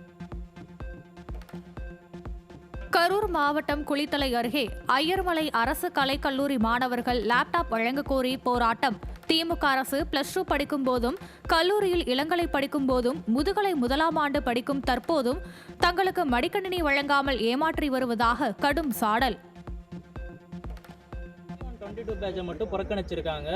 கரூர் மாவட்டம் குளித்தலை அருகே ஐயர்மலை அரசு கலைக்கல்லூரி மாணவர்கள் லேப்டாப் வழங்க கோரி போராட்டம். திமுக அரசு +2 படிக்கும் போதும், கல்லூரியில் இளங்கலை படிக்கும் போதும், முதுகலை 1ஆம் ஆண்டு படிக்கும் தற்போதும் தங்களுக்கு மடிக்கணினி வழங்காமல் ஏமாற்றி வருவதாக கடும் சாடல். 22 பேட்சை மட்டும் புறக்கணிச்சிருக்காங்க.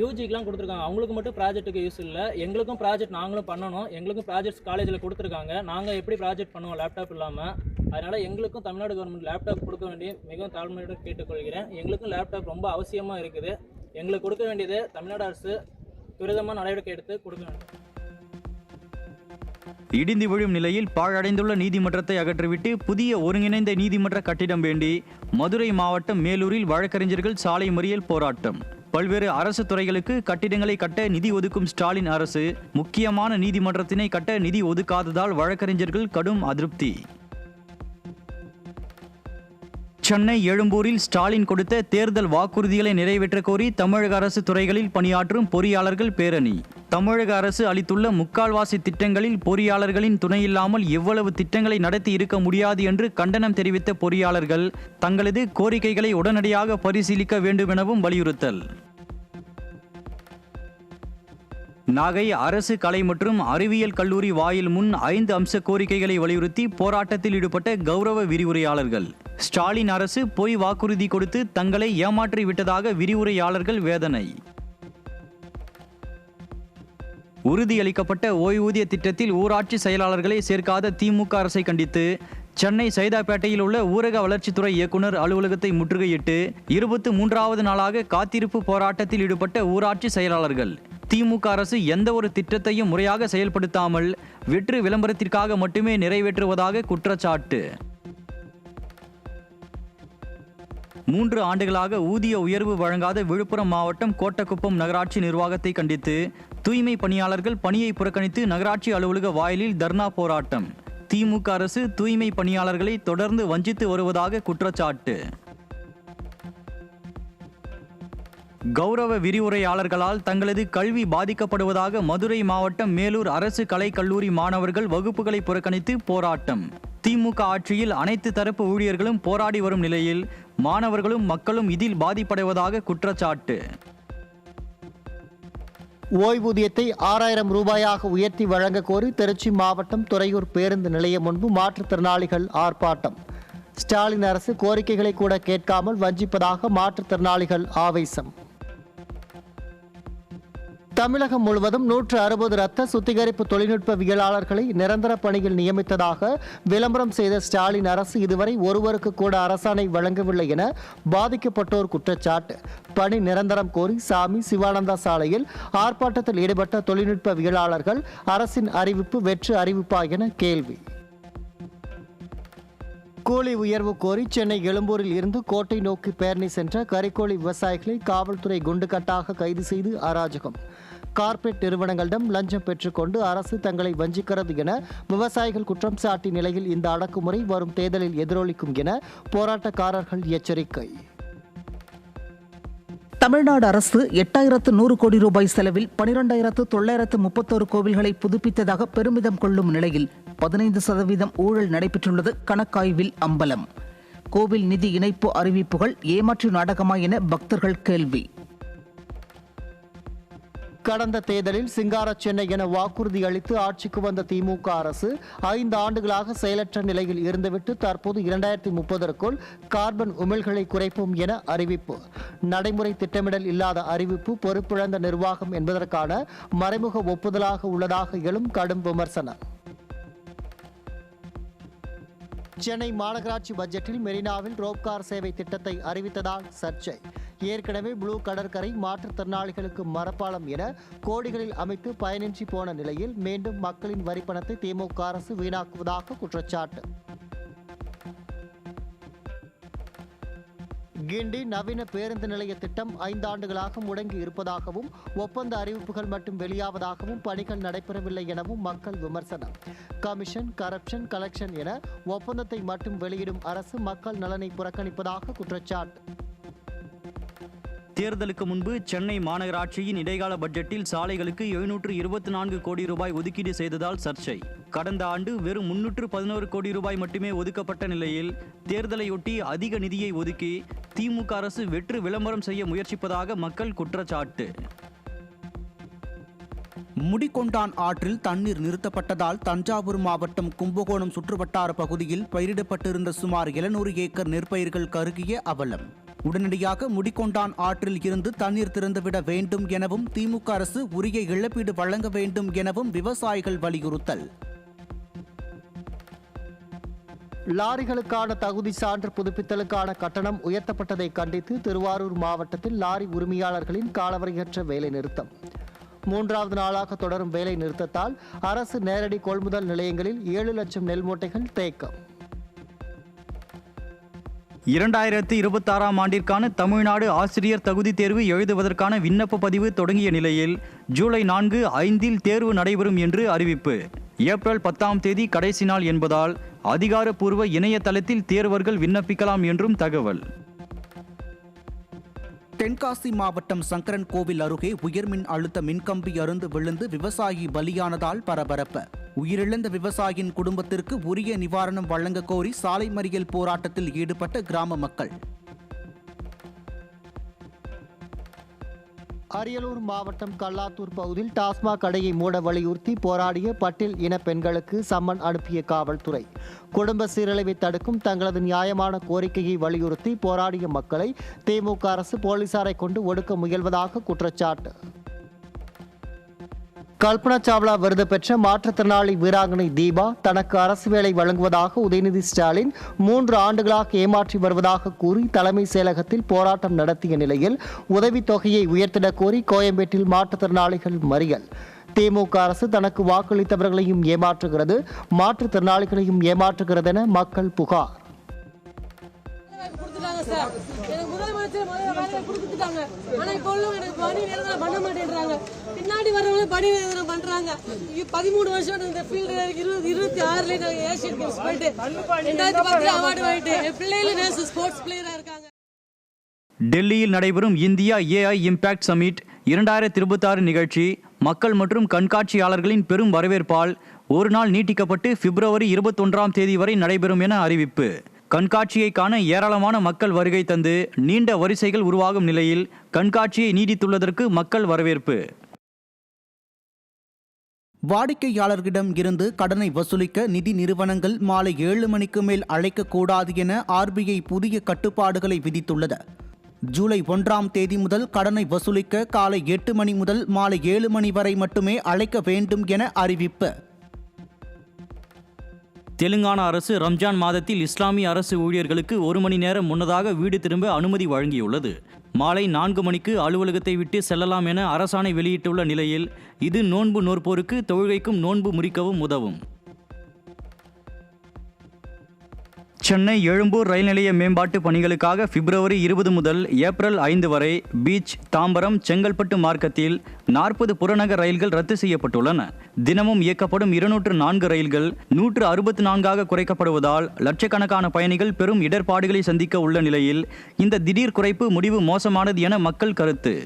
யூஜிக்கெலாம் கொடுத்துருக்காங்க. அவங்களுக்கு மட்டும் ப்ராஜெக்ட்டுக்கு யூஸ் இல்லை. எங்களுக்கும் ப்ராஜெக்ட் நாங்களும் பண்ணணும். எங்களுக்கும் ப்ராஜெக்ட்ஸ் காலேஜில் கொடுத்துருக்காங்க. நாங்கள் எப்படி ப்ராஜெக்ட் பண்ணுவோம் லேப்டாப் இல்லாமல்? அதனால் எங்களுக்கும் தமிழ்நாடு கவர்மெண்ட் லேப்டாப் கொடுக்க வேண்டிய மிகவும் தாழ்மையுடன் கேட்டுக்கொள்கிறேன். எங்களுக்கும் லேப்டாப் ரொம்ப அவசியமாக இருக்குது. எங்களுக்கு கொடுக்க வேண்டியது தமிழ்நாடு அரசு துரிதமாக நடவடிக்கை எடுத்து கொடுக்க வேண்டும். இடிந்து விழும் நிலையில் பாழடைந்துள்ள நீதிமன்றத்தை அகற்றிவிட்டு புதிய ஒருங்கிணைந்த நீதிமன்ற கட்டிடம் வேண்டி மதுரை மாவட்டம் மேலூரில் வழக்கறிஞர்கள் சாலை மறியல் போராட்டம். பல்வேறு அரசு துறைகளுக்கு கட்டிடங்களை கட்ட நிதி ஒதுக்கும் ஸ்டாலின் அரசு முக்கியமான நீதிமன்றத்தினை கட்ட நிதி ஒதுக்காததால் வழக்கறிஞர்கள் கடும் அதிருப்தி. சென்னை எழும்பூரில் ஸ்டாலின் கொடுத்த தேர்தல் வாக்குறுதிகளை நிறைவேற்ற கோரி தமிழக அரசு துறைகளில் பணியாற்றும் பொறியாளர்கள் பேரணி. தமிழக அரசு அளித்துள்ள முக்கால்வாசி திட்டங்களில் பொறியாளர்களின் துணையில்லாமல் எவ்வளவு திட்டங்களை நடத்தி இருக்க முடியாது என்று கண்டனம் தெரிவித்த பொறியாளர்கள் தங்களது கோரிக்கைகளை உடனடியாக பரிசீலிக்க வேண்டும் எனவும் வலியுறுத்தல். நாகை அரசு கலை மற்றும் அறிவியல் கல்லூரி வாயில் முன் 5 அம்ச கோரிக்கைகளை வலியுறுத்தி போராட்டத்தில் ஈடுபட்ட கௌரவ விரிவுரையாளர்கள். ஸ்டாலின் அரசு பொய் வாக்குறுதி கொடுத்து தங்களை ஏமாற்றி விட்டதாக விரிவுரையாளர்கள் வேதனை. உறுதியளிக்கப்பட்ட ஓய்வூதிய திட்டத்தில் ஊராட்சி செயலாளர்களை சேர்க்காத திமுக அரசை கண்டித்து சென்னை சைதாப்பேட்டையில் உள்ள ஊரக வளர்ச்சித்துறை இயக்குநர் அலுவலகத்தை முற்றுகையிட்டு 23வது நாளாக காத்திருப்பு போராட்டத்தில் ஈடுபட்ட ஊராட்சி செயலாளர்கள். திமுக அரசு எந்த ஒரு திட்டத்தையும் முறையாக செயல்படுத்தாமல் வெற்று விளம்பரத்திற்காக மட்டுமே நிறைவேற்றுவதாக குற்றச்சாட்டு. 3 ஆண்டுகளாக ஊதிய உயர்வு வழங்காத விழுப்புரம் மாவட்டம் கோட்டக்குப்பம் நகராட்சி நிர்வாகத்தை கண்டித்து தூய்மை பணியாளர்கள் பணியை புறக்கணித்து நகராட்சி அலுவலக வாயிலில் தர்ணா போராட்டம். திமுக அரசு தூய்மை பணியாளர்களை தொடர்ந்து வஞ்சித்து வருவதாக குற்றச்சாட்டு. கௌரவ விரிவுரையாளர்களால் தங்களது கல்வி பாதிக்கப்படுவதாக மதுரை மாவட்டம் மேலூர் அரசு கலை கல்லூரி மாணவர்கள் வகுப்புகளை புறக்கணித்து போராட்டம். திமுக ஆட்சியில் அனைத்து தரப்பு ஊழியர்களும் போராடி வரும் நிலையில் மாணவர்களும் மக்களும் இதில் பாதிப்படைவதாக குற்றச்சாட்டு. ஓய்வூதியத்தை 6000 ரூபாயாக உயர்த்தி வழங்க கோரி திருச்சி மாவட்டம் துறையூர் பேருந்து நிலையம் முன்பு மாற்றுத்திறனாளிகள் ஆர்ப்பாட்டம். ஸ்டாலின் அரசு கோரிக்கைகளை கூட கேட்காமல் வஞ்சிப்பதாக மாற்றுத்திறனாளிகள் ஆவேசம். தமிழகம் முழுவதும் 160 இரத்த சுத்திகரிப்பு தொழில்நுட்பவியலாளர்களை நிரந்தர பணியில் நியமித்ததாக விளம்பரம் செய்த ஸ்டாலின் அரசு இதுவரை ஒருவருக்கு கூட அரசாணை வழங்கவில்லை என பாதிக்கப்பட்டோர் குற்றச்சாட்டு. பணி நிரந்தரம் கோரி சாமி சிவானந்தா சாலையில் ஆர்ப்பாட்டத்தில் ஈடுபட்ட தொழில்நுட்பவியலாளர்கள் அரசின் அறிவிப்பு வெற்று அறிவிப்பா என கேள்வி. கூலி உயர்வு கோரி சென்னை எழும்பூரில் இருந்து கோட்டை நோக்கி பேரணி சென்ற கறிக்கோழி விவசாயிகளை காவல்துறை குண்டுகட்டாக கைது செய்து அராஜகம். கார்ப்பரேட் நிறுவனங்களிடம் லஞ்சம் பெற்றுக்கொண்டு அரசு தங்களை வஞ்சிக்கிறது என விவசாயிகள் குற்றம் சாட்டிய நிலையில் இந்த அடக்குமுறை வரும் தேர்தலில் எதிரொலிக்கும் என போராட்டக்காரர்கள் எச்சரிக்கை. தமிழ்நாடு அரசு 8100 கோடி ரூபாய் செலவில் 12931 கோவில்களை புதுப்பித்ததாக பெருமிதம் கொள்ளும் நிலையில் 15% ஊழல் நடைபெற்றுள்ளது கணக்காய்வில் அம்பலம். கோவில் நிதி இணைப்பு அறிவிப்புகள் ஏமாற்று நாடகமா என பக்தர்கள் கேள்வி. கடந்த தேர்தலில் சிங்கார சென்னை என வாக்குறுதி அளித்து ஆட்சிக்கு வந்த திமுக அரசு 5 ஆண்டுகளாக செயலற்ற நிலையில் இருந்துவிட்டு தற்போது 2030ற்குள் கார்பன் உமிழ்களை குறைப்போம் என அறிவிப்பு. நடைமுறை திட்டமிடல் இல்லாத அறிவிப்பு பொறுப்பிழந்த நிர்வாகம் என்பதற்கான மறைமுக ஒப்புதலாக உள்ளதாக எழும் கடும் விமர்சனம். சென்னை மாநகராட்சி பட்ஜெட்டில் மெரினாவில் ரோப்கார் சேவை திட்டத்தை அறிவித்ததால் சர்ச்சை. ஏற்கனவே ப்ளூ கடற்கரை மாற்றுத்திறனாளிகளுக்கு மரப்பாலம் என கோடிகளில் அமைத்து பயனின்றி போன நிலையில் மீண்டும் மக்களின் வரிப்பணத்தை திமுக அரசு வீணாக்குவதாக குற்றச்சாட்டு. கிண்டி நவீன பேருந்து நிலைய திட்டம் 5 ஆண்டுகளாக முடங்கி இருப்பதாகவும் ஒப்பந்த அறிவிப்புகள் மட்டும் வெளியாவதாகவும் பணிகள் நடைபெறவில்லை எனவும் மக்கள் விமர்சனம். கமிஷன், கரப்ஷன், கலெக்ஷன் என ஒப்பந்தத்தை மட்டும் வெளியிடும் அரசு மக்கள் நலனை புறக்கணிப்பதாக குற்றச்சாட்டு. தேர்தலுக்கு முன்பு சென்னை மாநகராட்சியின் இடைக்கால பட்ஜெட்டில் சாலைகளுக்கு 724 கோடி ரூபாய் ஒதுக்கீடு செய்ததால் சர்ச்சை. கடந்த ஆண்டு வெறும் 311 கோடி ரூபாய் மட்டுமே ஒதுக்கப்பட்ட நிலையில் தேர்தலையொட்டி அதிக நிதியை ஒதுக்கி திமுக அரசு வெற்று விளம்பரம் செய்ய முயற்சிப்பதாக மக்கள் குற்றச்சாட்டு. முடிகொண்டான் ஆற்றில் தண்ணீர் நிறுத்தப்பட்டதால் தஞ்சாவூர் மாவட்டம் கும்பகோணம் சுற்றுவட்டார பகுதியில் பயிரிடப்பட்டிருந்த சுமார் 700 ஏக்கர் நெற்பயிர்கள் கருகிய அவலம். உடனடியாக முடிகொண்டான் ஆற்றில் இருந்து தண்ணீர் திறந்துவிட வேண்டும் எனவும் திமுக அரசு உரிய இழப்பீடு வழங்க வேண்டும் எனவும் விவசாயிகள் வலியுறுத்தல். லாரிகளுக்கான தகுதி சான்று புதுப்பித்தலுக்கான கட்டணம் உயர்த்தப்பட்டதை கண்டித்து திருவாரூர் மாவட்டத்தில் லாரி உரிமையாளர்களின் காலவரையற்ற வேலைநிறுத்தம். மூன்றாவது நாளாக தொடரும் வேலை நிறுத்தத்தால் அரசு நேரடி கொள்முதல் நிலையங்களில் 7 லட்சம் நெல் மூட்டைகள் தேக்கம். 2026ஆம் ஆண்டிற்கான தமிழ்நாடு ஆசிரியர் தகுதி தேர்வு எழுதுவதற்கான விண்ணப்ப பதிவு தொடங்கிய நிலையில் ஜூலை 4-5 தேர்வு நடைபெறும் என்று அறிவிப்பு. ஏப்ரல் 10ஆம் தேதி கடைசி நாள் என்பதால் அதிகாரப்பூர்வ இணையதளத்தில் தேர்வர்கள் விண்ணப்பிக்கலாம் என்றும் தகவல். தென்காசி மாவட்டம் சங்கரன் கோவில் அருகே உயர்மின் அழுத்த மின்கம்பி அருந்து விழுந்து விவசாயி பலியானதால் பரபரப்பு. உயிரிழந்த விவசாயியின் குடும்பத்திற்கு உரிய நிவாரணம் வழங்க கோரி சாலை மறியல் போராட்டத்தில் ஈடுபட்ட கிராம மக்கள். அரியலூர் மாவட்டம் கல்லாத்தூர் பகுதியில் டாஸ்மாக் கடையை மூட வலியுறுத்தி போராடிய பட்டியல் இன பெண்களுக்கு சம்மன் அனுப்பிய காவல்துறை. குடும்ப சீரழிவை தடுக்கும் தங்களது நியாயமான கோரிக்கையை வலியுறுத்தி போராடிய மக்களை திமுக அரசு போலீசாரை கொண்டு ஒடுக்க முயல்வதாக குற்றச்சாட்டு. கல்பனா சாவ்லா விருது பெற்ற மாற்றுத்திறனாளி வீராங்கனை தீபா தனக்கு அரசு வேலை வழங்குவதாக உதயநிதி ஸ்டாலின் 3 ஆண்டுகளாக ஏமாற்றி வருவதாக கூறி தலைமை செயலகத்தில் போராட்டம் நடத்திய நிலையில் உதவித்தொகையை உயர்த்திடக் கோரி கோயம்பேட்டில் மாற்றுத்திறனாளிகள் மறியல். திமுக அரசு தனக்கு வாக்களித்தவர்களையும் ஏமாற்றுகிறது, மாற்றுத்திறனாளிகளையும் ஏமாற்றுகிறது என மக்கள் புகார். பின்னாடி வரவங்க பணி நிரந்தரம் பண்றாங்க. 13 வருஷம் இந்த ஃபீல்டு 26ல ஏசியன் கேம்ஸ் போயிட்டு 2010 அவார்டு வாங்கிட்டு என் பிள்ளைகள் ஸ்போர்ட்ஸ் பிளேயரா இருக்காங்க. டெல்லியில் நடைபெறும் இந்தியா AI இம்பாக்ட் சமிட் 2026 நிகழ்ச்சி மக்கள் மற்றும் கண்காட்சியாளர்களின் பெரும் வரவேற்பால் ஒரு நாள் நீட்டிக்கப்பட்டு பிப்ரவரி 21ஆம் தேதி வரை நடைபெறும் என அறிவிப்பு. கண்காட்சியை காண ஏராளமான மக்கள் வருகை தந்து நீண்ட வரிசைகள் உருவாகும் நிலையில் கண்காட்சியை நீடித்துள்ளதற்கு மக்கள் வரவேற்பு. வாடிக்கையாளர்களிடம் இருந்து கடனை வசூலிக்க நிதி நிறுவனங்கள் மாலை 7 மணிக்கு மேல் அழைக்கக்கூடாது என RBI புதிய கட்டுப்பாடுகளை விதித்துள்ளது. ஜூலை 1ஆம் தேதி முதல் கடனை வசூலிக்க காலை 8 மணி முதல் மாலை 7 மணி வரை மட்டுமே அழைக்க வேண்டும் என அறிவிப்பு. தெலுங்கானா அரசு ரம்ஜான் மாதத்தில் இஸ்லாமிய அரசு ஊழியர்களுக்கு 1 மணி நேரம் முன்னதாக வீடு திரும்ப அனுமதி வழங்கியுள்ளது. மாலை 4 மணிக்கு அலுவலகத்தை விட்டு செல்லலாம் என அரசாணை வெளியிட்டுள்ள நிலையில் இது நோன்பு நோற்போருக்கு தொழுகைக்கும் நோன்பு முறிக்கவும் உதவும். சென்னை எழும்பூர் ரயில் நிலைய மேம்பாட்டு பணிகளுக்காக பிப்ரவரி 20 முதல் ஏப்ரல் 5 வரை பீச், தாம்பரம், செங்கல்பட்டு மார்க்கத்தில் 40 புறநகர் ரயில்கள் ரத்து செய்யப்பட்டுள்ளன. தினமும் இயக்கப்படும் 204 ரயில்கள் 164ஆக குறைக்கப்படுவதால் லட்சக்கணக்கான பயணிகள் பெரும் இடர்பாடுகளை சந்திக்க உள்ள நிலையில் இந்த திடீர் குறைப்பு முடிவு மோசமானது என மக்கள் கருத்து.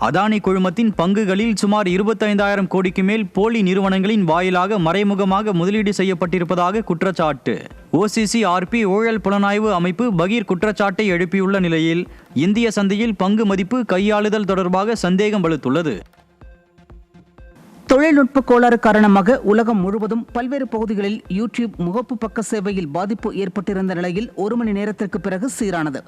அதானி குழுமத்தின் பங்குகளில் சுமார் 25,000 கோடிக்கு மேல் போலி நிறுவனங்களின் வாயிலாக மறைமுகமாக முதலீடு செய்யப்பட்டிருப்பதாக குற்றச்சாட்டு. OCCRP ஊழல் புலனாய்வு அமைப்பு பகீர் குற்றச்சாட்டை எழுப்பியுள்ள நிலையில் இந்திய சந்தையில் பங்கு மதிப்பு கையாளுதல் தொடர்பாக சந்தேகம் வலுத்துள்ளது. தொழில்நுட்ப கோளாறு காரணமாக உலகம் முழுவதும் பல்வேறு பகுதிகளில் யூடியூப் முகப்பு பக்க சேவையில் பாதிப்பு ஏற்பட்டிருந்த நிலையில் 1 மணி நேரத்திற்கு பிறகு சீரானது.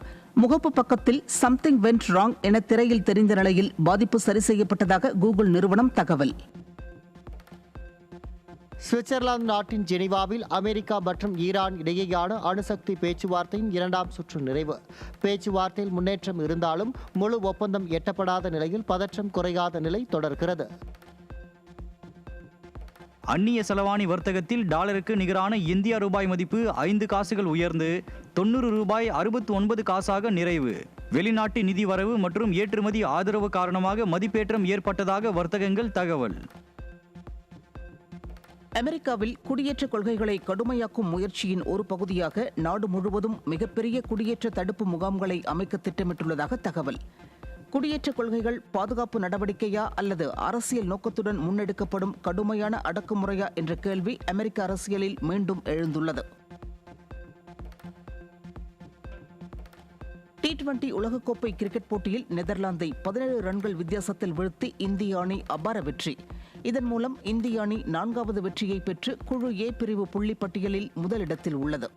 முகப்பு பக்கத்தில் சம்திங் வென்ட் ராங் என திரையில் தெரிந்த நிலையில் பாதிப்பு சரி செய்யப்பட்டதாக கூகுள் நிறுவனம் தகவல். சுவிட்சர்லாந்து நாட்டின் ஜெனீவாவில் அமெரிக்கா மற்றும் ஈரான் இடையேயான அணுசக்தி பேச்சுவார்த்தையின் 2ஆம் சுற்று நிறைவு. பேச்சுவார்த்தையில் முன்னேற்றம் இருந்தாலும் முழு ஒப்பந்தம் எட்டப்படாத நிலையில் பதற்றம் குறையாத நிலை தொடர்கிறது. அந்நிய செலவாணி வர்த்தகத்தில் டாலருக்கு நிகரான இந்திய ரூபாய் மதிப்பு 5 காசுகள் உயர்ந்து 90 ரூபாய் 69 காசாக நிறைவு. வெளிநாட்டு நிதி வரவு மற்றும் ஏற்றுமதி ஆதரவு காரணமாக மதிப்பேற்றம் ஏற்பட்டதாக வர்த்தகங்கள் தகவல். அமெரிக்காவில் குடியேற்ற கொள்கைகளை கடுமையாக்கும் முயற்சியின் ஒரு பகுதியாக நாடு முழுவதும் மிகப்பெரிய குடியேற்ற தடுப்பு முகாம்களை அமைக்க திட்டமிட்டுள்ளதாக தகவல். குடியேற்ற கொள்கைகள் பாதுகாப்பு நடவடிக்கையா அல்லது அரசியல் நோக்கத்துடன் முன்னெடுக்கப்படும் கடுமையான அடக்குமுறையா என்ற கேள்வி அமெரிக்க அரசியலில் மீண்டும் எழுந்துள்ளது. T20 உலகக்கோப்பை கிரிக்கெட் போட்டியில் நெதர்லாந்தை 17 ரன்கள் வித்தியாசத்தில் வீழ்த்தி இந்திய அணி அபார வெற்றி. இதன் மூலம் இந்திய அணி 4வது வெற்றியை பெற்று குழு A பிரிவு புள்ளி பட்டியலில் முதலிடத்தில் உள்ளது.